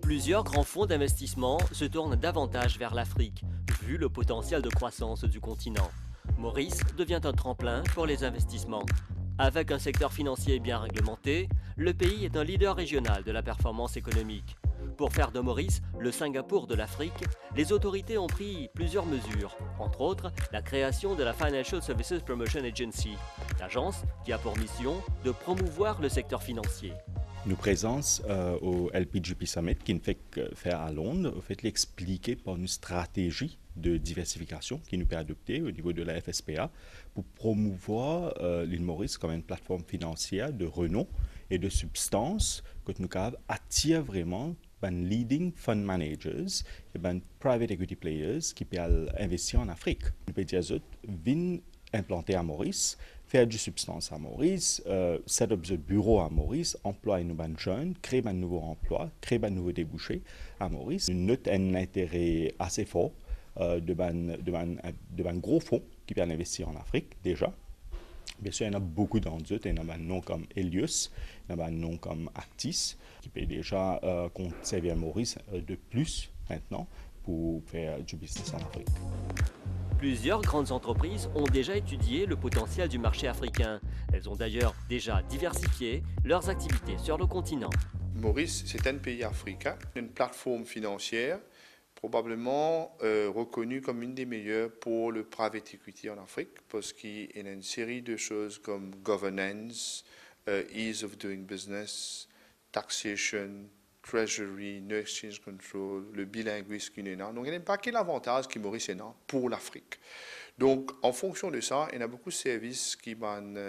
Plusieurs grands fonds d'investissement se tournent davantage vers l'Afrique, vu le potentiel de croissance du continent. Maurice devient un tremplin pour les investissements. Avec un secteur financier bien réglementé, le pays est un leader régional de la performance économique. Pour faire de Maurice le Singapour de l'Afrique, les autorités ont pris plusieurs mesures, entre autres la création de la Financial Services Promotion Agency, l'agence qui a pour mission de promouvoir le secteur financier. Nos présences au LPGP Summit, qui nous fait faire à Londres, en fait, l'expliquer par une stratégie de diversification qui nous peut adopter au niveau de la FSPA pour promouvoir l'île Maurice comme une plateforme financière de renom et de substance que nous attire vraiment les leading fund managers et les private equity players qui peuvent investir en Afrique. Nous pouvons dire viennent implanter à Maurice, faire du substance à Maurice, set up the bureau à Maurice, employer nos jeunes, créer un nouveau emploi, créer un nouveau débouché à Maurice. Nous notons un intérêt assez fort de gros fonds qui peuvent investir en Afrique déjà. Bien sûr, il y en a beaucoup d'entre eux. Il y en a un nom comme Helios, il y en a un nom comme Actis, qui peut déjà servir à Maurice de plus maintenant pour faire du business en Afrique. Plusieurs grandes entreprises ont déjà étudié le potentiel du marché africain. Elles ont d'ailleurs déjà diversifié leurs activités sur le continent. Maurice, c'est un pays africain, une plateforme financière probablement reconnue comme une des meilleures pour le private equity en Afrique parce qu'il y a une série de choses comme governance, ease of doing business, taxation, treasury, no exchange control, le bilinguisme qu'il y a. Donc il y a un paquet d'avantages qui Maurice est pour l'Afrique. Donc en fonction de ça, il y a beaucoup de services qui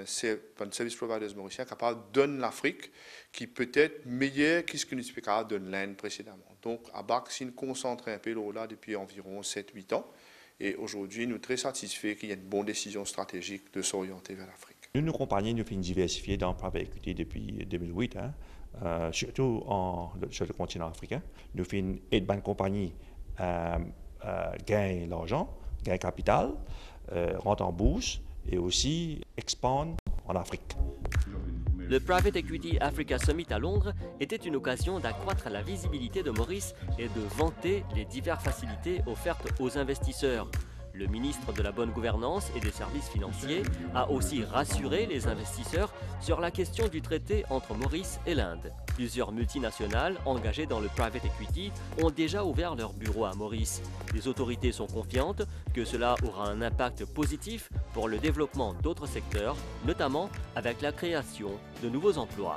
service providers mauriciens capables de donner l'Afrique qui peut être meilleur que ce que nous sommes capables de donner précédemment. Donc à BAC, si nous concentrons un peu là depuis environ 7-8 ans, et aujourd'hui nous sommes très satisfaits qu'il y ait une bonne décision stratégique de s'orienter vers l'Afrique. Nous, nos compagnies, nous faisons diversifier dans le private equity depuis 2008. Surtout sur le continent africain. Nous faisons une bonne compagnie gagner l'argent, gagner capital, rentrer en bourse et aussi expandre en Afrique. Le Private Equity Africa Summit à Londres était une occasion d'accroître la visibilité de Maurice et de vanter les diverses facilités offertes aux investisseurs. Le ministre de la Bonne Gouvernance et des Services Financiers a aussi rassuré les investisseurs sur la question du traité entre Maurice et l'Inde. Plusieurs multinationales engagées dans le private equity ont déjà ouvert leur bureau à Maurice. Les autorités sont confiantes que cela aura un impact positif pour le développement d'autres secteurs, notamment avec la création de nouveaux emplois.